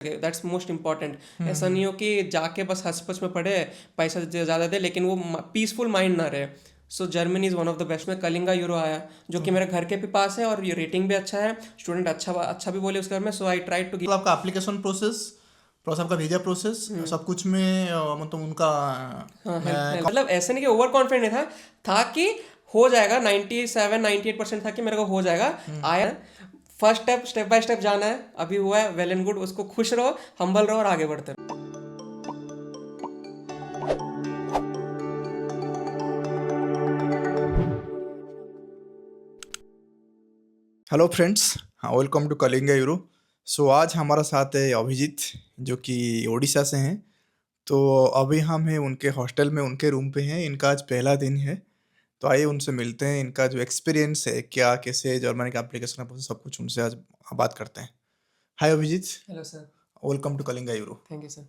That's most important. ऐसा नहीं हो कि जाके बस हंस में पढ़े, पैसा ज़्यादा दे लेकिन वो पीसफुल माइंड ना रहे। So Germany is one of the best. में कलिंगा यूरो आया जो कि मेरे घर के भी पास है और ये रेटिंग भी अच्छा है, स्टूडेंट अच्छा अच्छा भी बोले उसके बारे में। सो आई ट्राई टू मतलब आपका एप्लीकेशन प्रोसेस प्लस आपका वीजा प्रोसेस सब कुछ में मतलब उनका हाँ हेल्प मैं हेल्प मतलब ऐसे नहीं कि ओवर कॉन्फिडेंट नहीं था कि हो जाएगा। 97-98% था कि मेरे को हो जाएगा। आया फर्स्ट स्टेप बाय स्टेप जाना है, अभी हुआ है, वेल एंड गुड। उसको खुश रहो, हम्बल रहो और आगे बढ़ते रहो। हेलो फ्रेंड्स, हाँ वेलकम टू कलिंगा यूरो। सो आज हमारा साथ है अभिजीत जो कि उड़ीसा से हैं। तो अभी हम हैं उनके हॉस्टल में, उनके रूम पे हैं। इनका आज पहला दिन है, तो आइए उनसे मिलते हैं। इनका जो एक्सपीरियंस है, क्या कैसे जर्मनी का एप्लीकेशन है, सब कुछ उनसे आज बात करते हैं। Hi Abhijeet, hello sir. Welcome to Kalinga Euro. Thank you sir.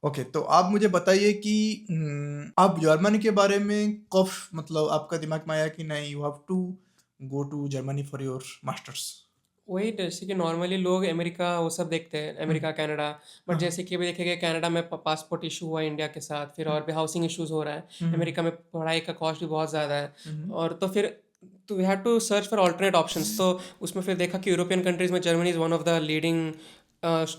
Okay, तो आप मुझे बताइए कि आप जर्मनी के बारे में कब मतलब आपका दिमाग में आया कि नहीं you have to go to Germany for your masters? वही जैसे कि नॉर्मली लोग अमेरिका वो सब देखते हैं, अमेरिका कनाडा। बट हाँ। जैसे कि अभी देखेंगे कनाडा में पासपोर्ट इशू हुआ है इंडिया के साथ, फिर और भी हाउसिंग इश्यूज हो रहा है। अमेरिका में पढ़ाई का कॉस्ट भी बहुत ज़्यादा है। और तो फिर तो we have to search for alternate options. तो उसमें फिर देखा कि यूरोपियन कंट्रीज में Germany is one of the leading,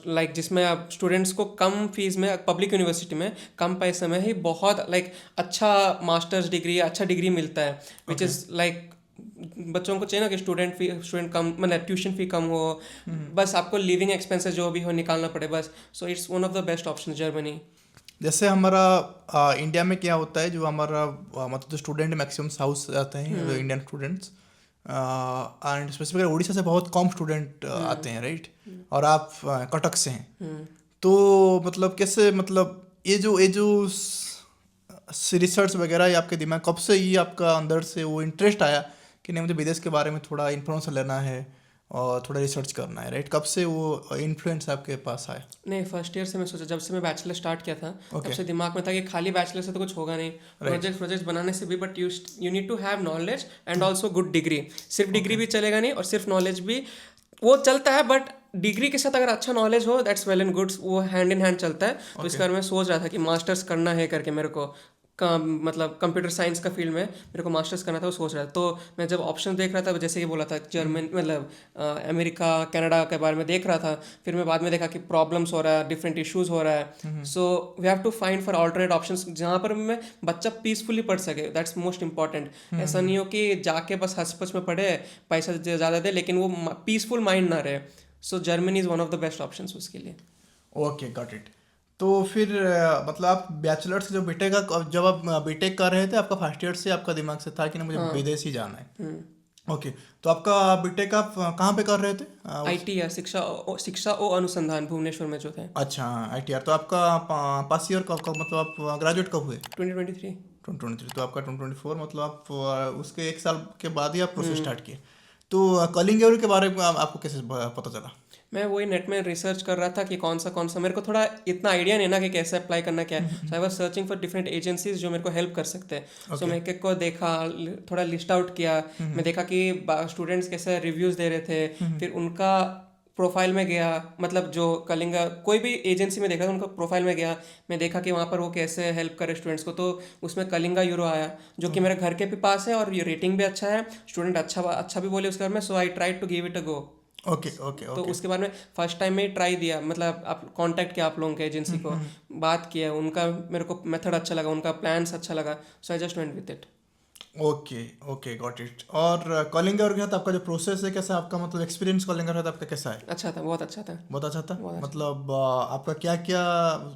like जिसमें अब स्टूडेंट्स को कम फीस में, पब्लिक यूनिवर्सिटी में कम पैसे में ही बहुत लाइक अच्छा मास्टर्स डिग्री, अच्छा डिग्री मिलता है। विच ओके। इज़ लाइक बच्चों को चाहिए ना कि स्टूडेंट कम, मतलब ट्यूशन फी कम हो, बस आपको लिविंग एक्सपेंसेस जो भी हो निकालना पड़े बस। So it's one of the best option Germany. जैसे हमारा इंडिया में क्या होता है, जो हमारा मतलब जो स्टूडेंट मैक्सिमम साउथ से आते हैं Indian students, and specifically Orissa से बहुत कम स्टूडेंट आते हैं, राइट? और आप कटक से हैं, तो मतलब कैसे, मतलब ये जो रिसर्च वगैरह ये आपके दिमाग कब से, ये आपका अंदर से वो इंटरेस्ट आया कि नहीं मुझे विदेश के बारे में थोड़ा इन्फॉर्मेशन लेना है और थोड़ा रिसर्च करना है, राइट? कब से वो इन्फ्लुएंस आपके पास आया? नहीं, फर्स्ट ईयर से मैं सोचा, जब से मैं बैचलर स्टार्ट किया था तब ओके। से दिमाग में था कि खाली बैचलर से तो कुछ होगा नहीं, राइट। प्रोजेक्ट बनाने से भी। But you need to have knowledge and also good degree. सिर्फ डिग्री ओके। भी चलेगा नहीं और सिर्फ नॉलेज भी वो चलता है, बट डिग्री के साथ अगर अच्छा नॉलेज हो दैट्स वेल एंड गुड, वो हैंड इन हैंड चलता है। तो ओके। इसके बारे में सोच रहा था कि मास्टर्स करना है करके मेरे को मतलब कंप्यूटर साइंस का फील्ड में मेरे को मास्टर्स करना था, वो सोच रहा था। तो मैं जब ऑप्शन देख रहा था, जैसे कि बोला था जर्मन मतलब अमेरिका कनाडा के बारे में देख रहा था, फिर मैं बाद में देखा कि प्रॉब्लम्स हो रहा है, डिफरेंट इश्यूज हो रहा है। So we have to find for alternate options जहाँ पर मैं बच्चा पीसफुली पढ़ सके। That's most important. ऐसा नहीं हो कि जाके बस हंस में पढ़े, पैसा ज़्यादा दे लेकिन वो पीसफुल माइंड ना रहे। So Germany is one of the best options उसके लिए। Okay, got it. तो फिर मतलब आप बैचलर से जो बीटेक का, जब आप बीटेक कर रहे थे, आपका फर्स्ट ईयर से आपका दिमाग से था कि नहीं मुझे हाँ। विदेश ही जाना है? ओके। तो आपका बीटेक आप कहाँ पे कर रहे थे? आईटी या शिक्षा ओ अनुसंधान भुवनेश्वर में जो थे। अच्छा, आईटीआर। तो आपका पास ईयर कब कब, मतलब आप ग्रेजुएट कब हुए? 2023। 2023। तो आपका 2024, मतलब आप उसके एक साल के बाद ही आप प्रोसेस स्टार्ट किए। तो कलिंग के बारे में आपको कैसे पता चला? मैं वही नेट में रिसर्च कर रहा था कि कौन सा मेरे को थोड़ा इतना आइडिया नहीं ना कि कैसे अप्लाई करना क्या है। So I was searching for different agencies जो मेरे को हेल्प कर सकते हैं। So okay. मैं एक एक को देखा, थोड़ा लिस्ट आउट किया। मैं देखा कि स्टूडेंट्स कैसे रिव्यूज़ दे रहे थे, फिर उनका प्रोफाइल में गया। मतलब जो कलिंगा कोई भी एजेंसी में देखा था, उनका प्रोफाइल में गया। मैं देखा कि वहाँ पर वो कैसे हेल्प करे स्टूडेंट्स को। तो उसमें कलिंगा यूरो आया जो कि मेरे घर के भी पास है और ये रेटिंग भी अच्छा है, स्टूडेंट अच्छा अच्छा भी बोले उसके बारे में। So I try to give it a go. Okay. Okay. तो ओके। उसके बाद में फर्स्ट टाइम में ही ट्राई दिया, मतलब आप कांटेक्ट किया आप लोगों के एजेंसी को, बात किया, उनका मेरे को मेथड अच्छा लगा, उनका प्लान्स अच्छा लगा। So I just went with it. Okay. Okay, got it. और कॉलिंग के साथ आपका जो प्रोसेस है, कैसा आपका मतलब एक्सपीरियंस कॉलिंग के साथ आपका कैसा है? अच्छा था, बहुत अच्छा था। बहुत अच्छा था। बहुत अच्छा था। मतलब आपका क्या क्या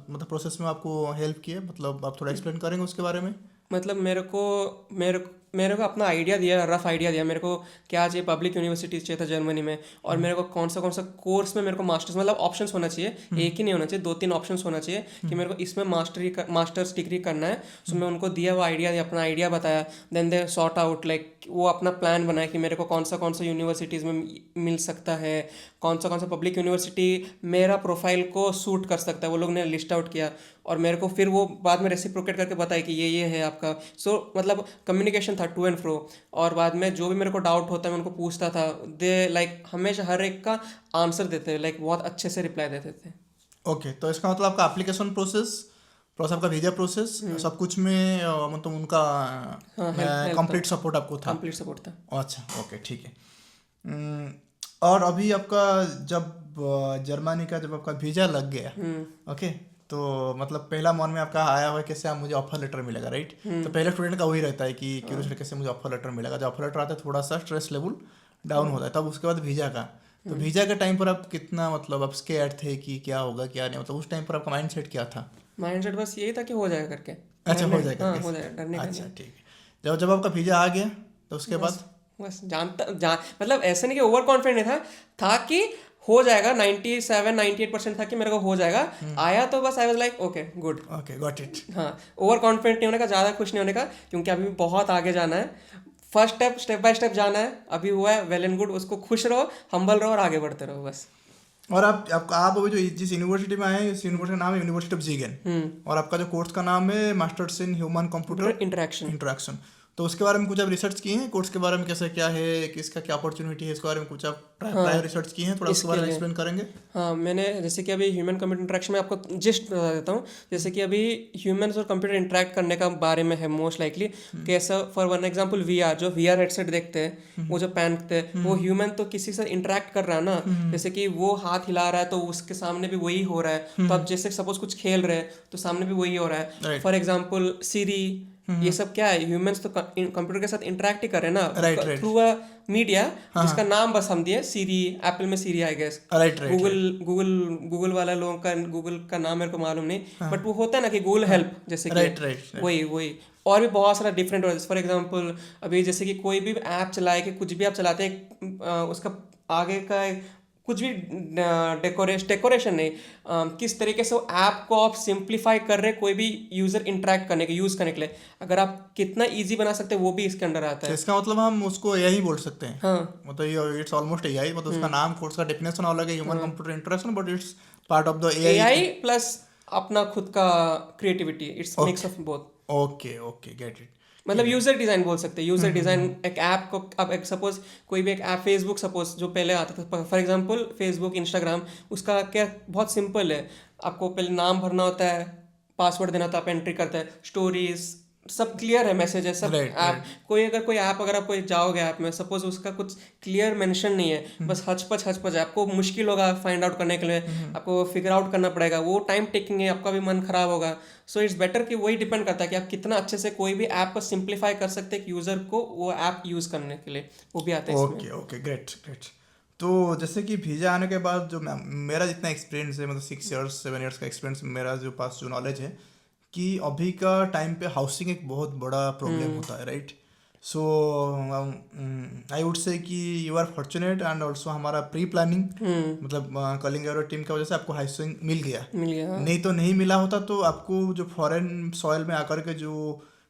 मतलब प्रोसेस में आपको हेल्प किया, मतलब आप थोड़ा एक्सप्लेन करेंगे उसके बारे में? मतलब मेरे को अपना आइडिया दिया, रफ आइडिया दिया मेरे को क्या चाहिए, पब्लिक यूनिवर्सिटीज चाहिए था जर्मनी में, और मेरे को कौन सा कोर्स में मेरे को मास्टर्स, मतलब ऑप्शंस होना चाहिए, एक ही नहीं होना चाहिए, 2-3 ऑप्शंस होना चाहिए कि मेरे को इसमें मास्टर्स डिग्री करना है। सो मैं उनको दिया, वो आइडिया दिया, अपना आइडिया बताया। Then they sort out, like वो अपना प्लान बनाया कि मेरे को कौन सा यूनिवर्सिटीज़ में मिल सकता है, कौन सा पब्लिक यूनिवर्सिटी मेरा प्रोफाइल को सूट कर सकता है, वो लोग ने लिस्ट आउट किया। और मेरे को फिर वो बाद में रेसिप्रोकेट करके बताया कि ये है आपका। सो मतलब कम्युनिकेशन था टू एंड फ्रो। और बाद में जो भी मेरे को डाउट होता है मैं उनको पूछता था, दे लाइक हमेशा हर एक का आंसर देते, लाइक बहुत अच्छे से रिप्लाई देते थे। ओके, तो इसका मतलब आपका एप्लीकेशन प्रोसेस प्लस आपका वीजा प्रोसेस सब कुछ में मतलब उनका हाँ, हेल्प कंप्लीट सपोर्ट आपको था। कंप्लीट सपोर्ट था। अच्छा, ओके, ठीक है। हम्म, और अभी आपका जब जर्मनी का जब आपका वीजा लग गया, ओके, तो मतलब पहला मन में आपका आया हुआ है कैसे आप मुझे ऑफर लेटर मिलेगा, राइट? तो पहले स्टूडेंट का वही रहता है कि किस तरीके से मुझे ऑफर लेटर मिलेगा। जब ऑफर लेटर आता है थोड़ा सा स्ट्रेस लेवल डाउन होता है, तब उसके बाद वीजा का। तो वीजा के टाइम पर आप कितना मतलब आप स्केर्ड थे कि क्या होगा क्या नहीं, मतलब उस टाइम पर आपका माइंड सेट क्या था? माइंडसेट बस यही था कि हो जाएगा करके, अच्छा, हो डरने जाएगा हाँ, कैसे? हो जाएगा, डरने का अच्छा, नहीं। ठीक है। जब जब आपका वीजा आ गया तो उसके बस बाद बस मतलब ऐसे नहीं कि ओवर कॉन्फिडेंट नहीं था कि हो जाएगा। 97-98% था कि मेरे को हो जाएगा। आया तो बस I was like okay good. Okay, got it. हाँ, ओवर कॉन्फिडेंट नहीं होने का, ज़्यादा खुश नहीं होने का, क्योंकि अभी भी बहुत आगे जाना है। फर्स्ट स्टेप बाय स्टेप जाना है। अभी हुआ है, वेल एंड गुड, उसको खुश रहो, हम्बल रहो और आगे बढ़ते रहो बस। और आप अभी जो जिस यूनिवर्सिटी में आए हैं, इस यूनिवर्सिटी का नाम है यूनिवर्सिटी ऑफ जीगन, और आपका जो कोर्स का नाम है masters in human computer interaction. Interaction. तो उसके बारे में कुछ आप रिसर्च किए हैं? कोर्स के बारे में कैसे क्या है, किसका क्या अपॉर्चुनिटी है, इसके बारे में कुछ आप प्रायर रिसर्च किए हैं? थोड़ा उसके बारे में एक्सप्लेन करेंगे? हाँ, मैंने जैसे कि अभी ह्यूमन कंप्यूटर इंटरेक्शन में आपको जस्ट बता देता हूँ। जैसे कि अभी ह्यूमंस और कंप्यूटर इंटरेक्ट करने का बारे में है मोस्ट लाइकली। कैसा, फॉर वन एग्जांपल वीआर, जो वीआर हेडसेट देखते हैं, वो जो पहनते हैं, वो ह्यूमन तो किसी से इंटरेक्ट कर रहा है ना। जैसे कि वो हाथ हिला रहा है तो उसके सामने भी वही हो रहा है। तो आप जैसे सपोज कुछ खेल रहे हैं तो सामने भी वही हो रहा है। राइट, फॉर एग्जाम्पल सीरी, ये सब क्या है, ह्यूमंस तो कंप्यूटर के साथ इंटरेक्ट ही कर रहे हैं ना, right, right, through a media, जिसका नाम बस हम दिए सीरी। एप्पल में Siri I guess. Right, right, Google वाला लोगों का, गूगल का नाम मेरे को मालूम नहीं, बट वो होता है ना कि गूगल हेल्प, जैसे कि राइट, राइट, वही और भी बहुत सारा डिफरेंट होता है। फॉर एग्जांपल अभी जैसे कि कोई भी ऐप चलाए, कि कुछ भी आप चलाते हैं, उसका आगे का कुछ भी डेकोरेशन नहीं, किस तरीके से वो ऐप को आप सिंप्लीफाई कर रहे हैं कोई भी यूजर इंटरेक्ट करने के, यूज करने के लिए, अगर आप कितना इजी बना सकते हैं वो भी इसके अंडर आता है। इसका मतलब हम उसको यही बोल सकते हैं। हाँ, मतलब ये इट्स ऑलमोस्ट एआई, मतलब उसका नाम कोर्स का डेफिनेशन अलग है, human computer interaction, but it's part of the AI. AI plus अपना खुद का creativity, it's mix of both. Okay, okay, get it. मतलब यूजर डिजाइन बोल सकते हैं। यूजर डिजाइन एक ऐप को, अब एक सपोज कोई भी एक ऐप, फेसबुक सपोज जो पहले आता था, फॉर एग्जांपल फेसबुक, इंस्टाग्राम, उसका क्या बहुत सिंपल है। आपको पहले नाम भरना होता है, पासवर्ड देना होता है, आप एंट्री करते हैं, स्टोरीज सब क्लियर है, मैसेज है सब। राइट, ऐप कोई ऐप अगर आप कोई जाओगे ऐप में, सपोज उसका कुछ क्लियर मेंशन नहीं है, बस हचपच है, आपको मुश्किल होगा फाइंड आउट करने के लिए, आपको फिगर आउट करना पड़ेगा, वो टाइम टेकिंग है, आपका भी मन खराब होगा। सो इट्स बेटर कि वही डिपेंड करता है कि आप कितना अच्छे से कोई भी ऐप को सिंप्लीफाई कर सकते हैं यूजर को वो ऐप यूज करने के लिए, वो भी आता है इसमें। Okay, okay, great, great. तो जैसे कि वीजा आने के बाद जो मेरा जितना एक्सपीरियंस है, मतलब 6 ईयर्स 7 ईयर्स का एक्सपीरियंस, मेरा जो पास जो नॉलेज है, कि अभी का टाइम पे हाउसिंग एक बहुत बड़ा प्रॉब्लम होता है, right? So I would say कि you are fortunate, and also हमारा प्री प्लानिंग, मतलब कलिंग एरो टीम की वजह से आपको हाउसिंग मिल गया। मिल गया। नहीं तो नहीं मिला होता तो आपको जो फॉरेन सॉइल में आकर के जो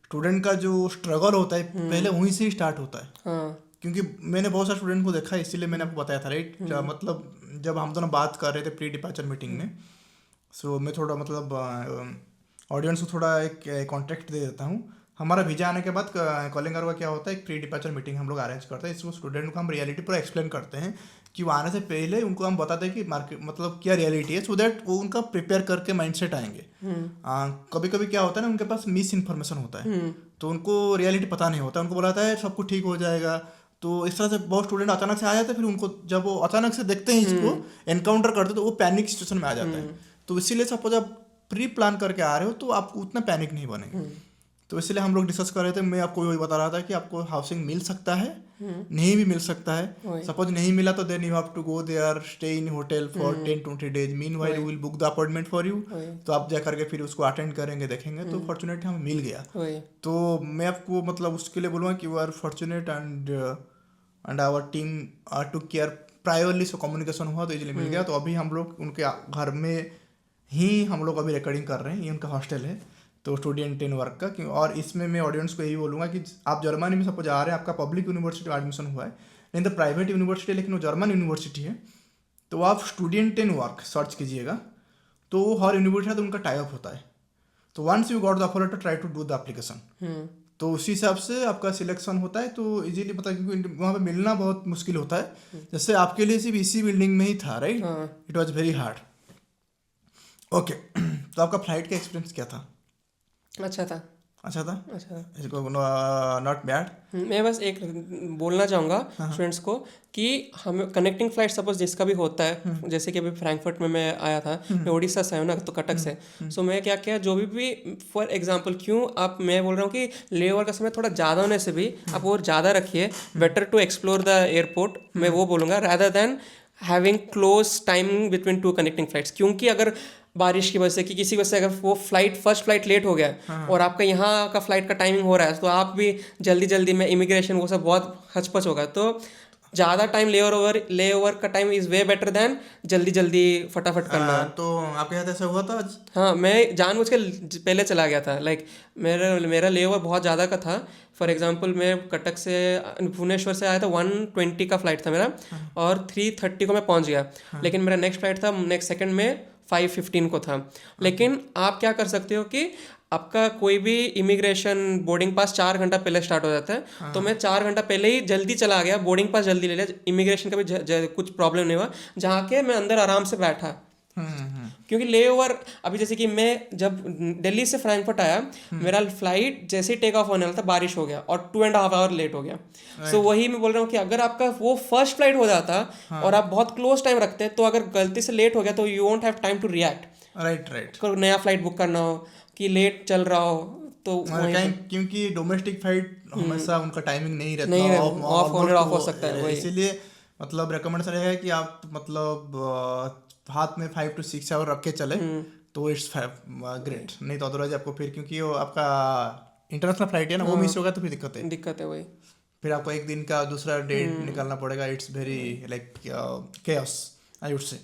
स्टूडेंट का जो स्ट्रगल होता है पहले वहीं से ही स्टार्ट होता है। हाँ, क्योंकि मैंने बहुत सारे स्टूडेंट को देखा है, इसीलिए मैंने आपको बताया था, राइट? मतलब जब हम दोनों बात कर रहे थे प्री डिपार्चर मीटिंग में, सो मैं थोड़ा मतलब ऑडियंस को थोड़ा एक कॉन्टेक्ट दे देता हूँ। हमारा वीजा आने के बाद कॉलिंगर का क्या होता है, एक प्री डिपार्चर मीटिंग हम लोग अरेंज करते हैं। इसमें स्टूडेंट को हम रियलिटी पूरा एक्सप्लेन करते हैं कि वो आने से पहले उनको हम बताते हैं कि मार्केट मतलब क्या रियलिटी है, सो दैट वो उनका प्रिपेयर करके माइंडसेट आएंगे। कभी कभी क्या होता है ना, उनके पास मिस इन्फॉर्मेशन होता है, तो उनको रियलिटी पता नहीं होता, उनको बोलाता है सब कुछ ठीक हो जाएगा। तो इस तरह से बहुत स्टूडेंट अचानक से आ जाते हैं, फिर उनको जब वो अचानक से देखते हैं इसको एनकाउंटर करते हैं तो वो पैनिक सिचुएशन में आ जाता है। तो इसीलिए सपोज आप प्री प्लान करके आ रहे हो तो आपको उतना पैनिक नहीं बनेगा। तो इसलिए हम लोग डिस्कस कर रहे थे, मैं आपको वही बता रहा था कि आपको हाउसिंग मिल सकता है, नहीं भी मिल सकता है। सपोज नहीं मिला तो then you have to go there, stay in hotel for 10-20 days, meanwhile we will book the appointment for you. तो आप जा करके फिर उसको अटेंड करेंगे, देखेंगे। तो फॉर्चुनेट हमें मिल गया। तो मैं आपको मतलब उसके लिए बोलूँगा कि you are fortunate, and our team to care priorly, so communication हुआ तो इजीली मिल गया। तो अभी हम लोग उनके घर में ही हम लोग अभी रिकॉर्डिंग कर रहे हैं, ये उनका हॉस्टल है, तो स्टूडेंट इन वर्क का। और इसमें मैं ऑडियंस को यही बोलूँगा कि आप जर्मनी में सपोज आ रहे हैं, आपका पब्लिक यूनिवर्सिटी में एडमिशन हुआ है, नहीं तो प्राइवेट यूनिवर्सिटी, लेकिन वो जर्मन यूनिवर्सिटी है, तो आप स्टूडेंट इन वर्क सर्च कीजिएगा। तो हर यूनिवर्सिटी तो उनका टाई अप होता है। तो once you got the offer letter, try to do the application. तो उसी हिसाब से आपका सिलेक्शन होता है, तो इजीली पता, क्योंकि वहाँ पे मिलना बहुत मुश्किल होता है। जैसे आपके लिए सिर्फ इसी बिल्डिंग में ही था, right? It was very hard. Okay. तो आपका फ्लाइट का एक्सपीरियंस क्या था? अच्छा था। अच्छा था? अच्छा था। इसको नॉट बैड? मैं बस एक बोलना चाहूँगा हाँ हाँ। स्टूडेंट्स को कि हमें कनेक्टिंग फ्लाइट सपोज जिसका भी होता है, जैसे कि अभी फ्रैंकफर्ट में मैं आया था, मैं उड़ीसा से हूँ ना, तो कटक से। सो मैं क्या किया, जो भी फॉर एग्जांपल क्यों आप, मैं बोल रहा हूँ कि लेओवर का समय थोड़ा ज़्यादा होने से भी आप और ज़्यादा रखिए, better to explore the airport, मैं वो बोलूँगा, rather than having close timing between two connecting flights. क्योंकि अगर बारिश की वजह से कि किसी वजह से अगर वो फर्स्ट फ्लाइट लेट हो गया और आपका यहाँ का फ्लाइट का टाइमिंग हो रहा है, तो आप भी जल्दी जल्दी में इमिग्रेशन वो सब बहुत हचपच होगा। तो ज़्यादा टाइम ले ओवर का time is way better than जल्दी जल्दी फटाफट करना। तो आपके साथ ऐसा हुआ था आज? हाँ, मैं जानबूझ के पहले चला गया था। लाइक मेरा ले ओवर बहुत ज़्यादा का था। फॉर एग्जांपल मैं कटक से भुवनेश्वर से आया था, 1:20 का फ्लाइट था मेरा, और 3:30 को मैं पहुंच गया। लेकिन मेरा नेक्स्ट फ्लाइट था नेक्स्ट सेकंड में 5:15 को था। लेकिन आप क्या कर सकते हो कि आपका कोई भी इमिग्रेशन बोर्डिंग पास 4 घंटा पहले स्टार्ट हो जाता है। तो मैं 4 घंटा पहले ही जल्दी चला गया, बोर्डिंग पास जल्दी ले लिया, इमिग्रेशन का भी कुछ प्रॉब्लम नहीं हुआ, जहाँ के मैं अंदर आराम से बैठा। क्योंकि ले ओवर, अभी जैसे कि मैं जब दिल्ली से फ्रैंकफर्ट आया, मेरा फ्लाइट जैसे ही टेक ऑफ होने वाला था, बारिश हो गया और 2.5 आवर लेट हो गया। सो वही मैं बोल रहा हूँ कि अगर आपका वो फर्स्ट फ्लाइट हो जाता और आप बहुत क्लोज टाइम रखते हैं, तो अगर गलती से लेट हो गया तो you won't have time to react. Right. कोई नया फ्लाइट बुक करना हो कि लेट चल रहा हो, तो वहीं पे क्योंकि डोमेस्टिक फ्लाइट हमेशा उनका टाइमिंग नहीं रहता, नहीं ऑफ ऑलमोस्ट हो सकता है वही। इसीलिए मतलब रिकमेंडेशन रहेगा कि आप मतलब हाथ में 5 to 6 आवर रख के चले, तो इट्स ग्रेट। नहीं तो अदरवाइज आपको फिर, क्योंकि वो आपका इंटरनेशनल फ्लाइट है ना, वो मिस होगा तो फिर दिक्कत है वही। फिर आपको एक दिन का दूसरा डेट निकालना पड़ेगा। It's very like chaos I would से।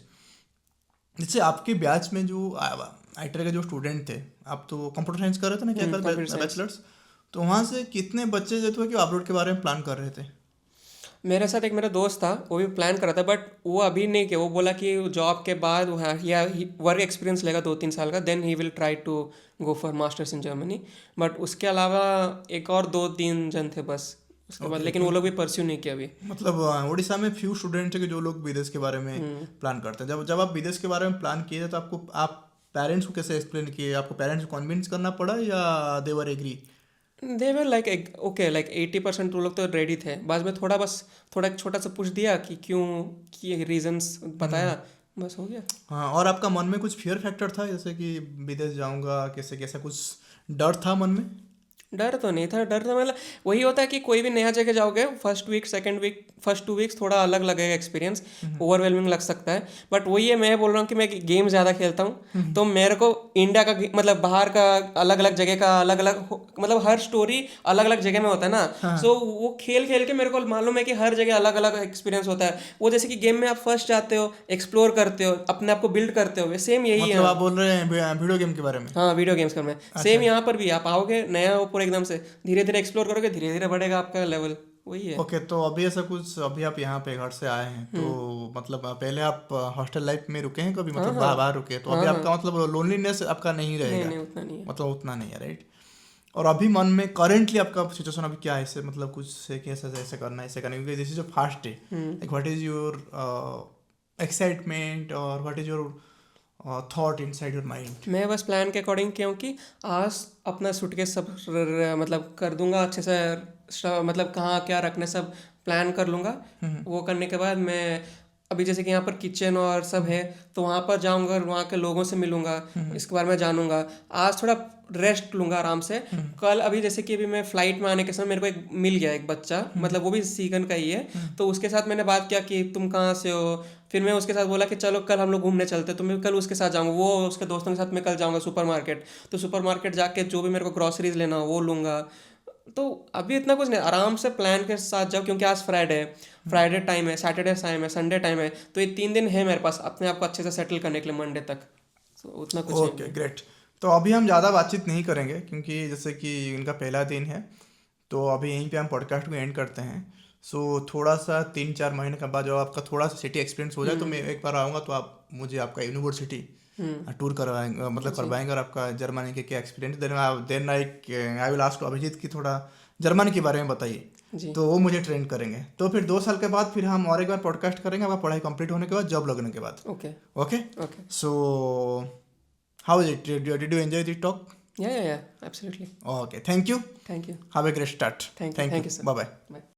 जैसे आपके बैच में जो आईटी के जो स्टूडेंट थे, आप तो कंप्यूटर साइंस कर रहे थे ना, क्या कर बैचलर्स, तो वहाँ से कितने बच्चे जो थे कि अपलोड के बारे में प्लान कर रहे थे? मेरे साथ एक मेरा दोस्त था, वो भी प्लान कर रहा था, बट वो अभी नहीं किया। वो बोला कि जॉब के बाद वो या वर्क एक्सपीरियंस लेगा 2-3 साल का, then he will try to go for masters in Germany. But उसके अलावा एक और 2-3 जन थे बस उसके बाद, लेकिन वो लोग भी परस्यू नहीं किया अभी। मतलब उड़ीसा में फ्यू स्टूडेंट्स हैं कि जो लोग विदेश के बारे में प्लान करते हैं। जब जब आप विदेश के बारे में प्लान किए तो आप पेरेंट्स को कैसे एक्सप्लेन किए? आपको पेरेंट्स को कन्विंस करना पड़ा या they were agree? They were like okay, like 80% वो लोग तो रेडी थे। बाद में थोड़ा एक छोटा सा पूछ दिया कि क्यों, कि रीजंस बताया, बस हो गया। हाँ, और आपका मन में कुछ फियर फैक्टर था, जैसे कि विदेश जाऊंगा कैसे, कैसा कुछ डर था मन में? डर तो नहीं था। डर तो मतलब वही होता है कि कोई भी नया जगह जाओगे, first week second week first 2 weeks थोड़ा अलग लगेगा एक्सपीरियंस, ओवरवेलमिंग लग सकता है। बट वही है, मैं बोल रहा हूँ कि मैं गेम ज़्यादा खेलता हूँ, तो मेरे को इंडिया का मतलब बाहर का अलग अलग जगह का अलग अलग मतलब हर स्टोरी अलग अलग जगह में होता है ना। सो वो खेल खेल के मेरे को मालूम है कि हर जगह अलग अलग एक्सपीरियंस होता है। वो जैसे कि गेम में आप फर्स्ट जाते हो, एक्सप्लोर करते हो, अपने आप को बिल्ड करते हो, सेम यही है। मतलब आप बोल रहे हैं वीडियो गेम के बारे में? हाँ, वीडियो गेम्स में सेम यहाँ पर भी आप आओगे नया ऊपर एकदम से, धीरे धीरे एक्सप्लोर करोगे, धीरे धीरे बढ़ेगा आपका लेवल, वही है। ओके, तो अभी ऐसा कुछ, अभी आप यहाँ पे घर से आए हैं, तो मतलब पहले आप हॉस्टल लाइफ में रुके हैं कभी, मतलब बाहर रुके हैं, तो अभी आपका मतलब लोनलीनेस आपका नहीं रहेगा? नहीं उतना नहीं है। मतलब उतना नहीं है, राइट। और अभी मन में करेंटली आपका सिचुएशन अभी क्या है, इससे मतलब कुछ से कि ऐसा ऐसे करना है, ऐसे करना है, क्योंकि this is a fast day, like what is your excitement और what is your thought inside your mind? मैं बस प्लान के अकॉर्डिंग क्योंकि आज अपना सूटकेस सब मतलब कर दूंगा अच्छे से, मतलब कहाँ क्या रखने सब प्लान कर लूँगा। वो करने के बाद मैं अभी जैसे कि यहाँ पर किचन और सब है, तो वहाँ पर जाऊँगा, वहाँ के लोगों से मिलूंगा, इसके बारे में जानूंगा। आज थोड़ा रेस्ट लूँगा आराम से। कल अभी जैसे कि अभी मैं फ्लाइट में आने के समय मेरे को एक मिल गया एक बच्चा, मतलब वो भी सीगन का ही है, तो उसके साथ मैंने बात किया कि तुम कहाँ से हो। फिर मैं उसके साथ बोला कि चलो कल हम लोग घूमने चलते, तो मैं कल उसके साथ जाऊँगा, वो उसके दोस्तों के साथ मैं कल जाऊँगा सुपरमार्केट। तो सुपरमार्केट जाके जो भी मेरे को ग्रॉसरीज लेना हो वो लूँगा। तो अभी इतना कुछ नहीं, आराम से प्लान के साथ जाओ, क्योंकि आज फ्राइडे टाइम है, सैटरडे टाइम है, संडे टाइम है, तो ये 3 दिन है मेरे पास अपने आप को अच्छे से सेटल करने के लिए मंडे तक। तो उतना कुछ नहीं ओके, ग्रेट। तो अभी हम ज़्यादा बातचीत नहीं करेंगे, क्योंकि जैसे कि इनका पहला दिन है, तो अभी यहीं पे हम पॉडकास्ट को एंड करते हैं। सो थोड़ा सा 3-4 महीने के बाद जब आपका थोड़ा सा सिटी एक्सपीरियंस हो जाए, तो मैं एक बार आऊँगा, तो आप मुझे आपका यूनिवर्सिटी टूर करवाएंगे, मतलब करवाएंगे, और आपका जर्मनी के क्या experience, then I will ask Abhijit की थोड़ा जर्मनी के बारे में बताइए, जी। तो वो मुझे ट्रेन करेंगे। तो फिर 2 साल के बाद फिर हम और एक बार पॉडकास्ट करेंगे, आपका पढ़ाई कंप्लीट होने के बाद, जॉब लगने के बाद। Okay okay, okay. So How is it? Did you enjoy the talk? Yeah, absolutely. Okay, thank you. Thank you. Have a great start. Thank you, sir. Bye bye. Bye.